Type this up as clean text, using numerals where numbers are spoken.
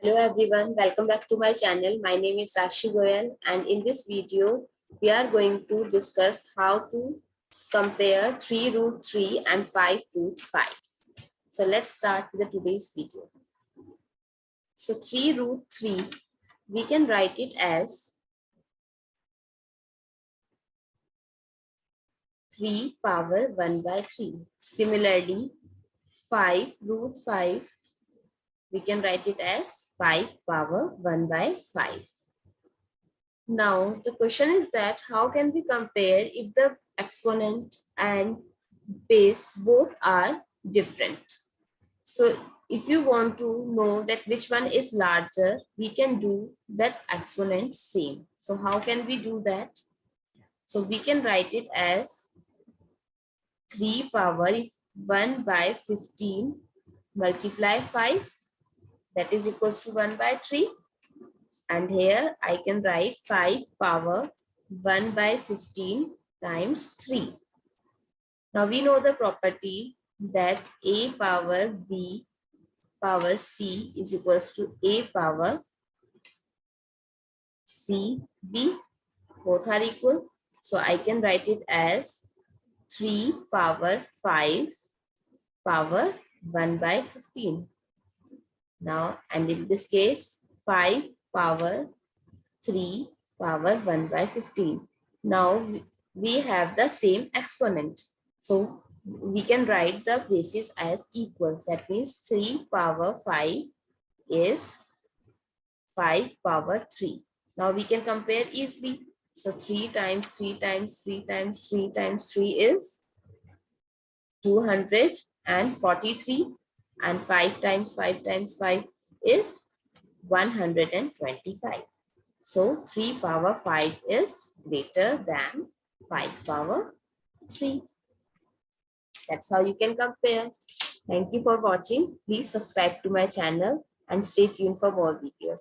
Hello everyone, welcome back to my channel. My name is Rashi Goel, and in this video we are going to discuss how to compare 3 root 3 and 5 root 5. So let's start with today's video. So 3 root 3, we can write it as 3 power 1 by 3. Similarly, 5 root 5, we can write it as 5 power 1 by 5. Now, the question is that how can we compare if the exponent and base both are different? So, if you want to know that which one is larger, we can do that exponent same. So, how can we do that? So, we can write it as 3 power 1 by 15 multiply 5, that is equals to 1 by 3. And here I can write 5 power 1 by 15 times 3. Now we know the property that a power b power c is equals to a power c b. Both are equal. So I can write it as 3 power 5 power 1 by 15. Now, and in this case, 5 power 3 power 1 by 15. Now we have the same exponent. So we can write the basis as equals. That means 3 power 5 is 5 power 3. Now we can compare easily. So 3 times 3 times 3 times 3 times 3 is 243, and 5 times 5 times 5 is 125. So 3 power 5 is greater than 5 power 3. That's how you can compare. Thank you for watching. Please subscribe to my channel and stay tuned for more videos.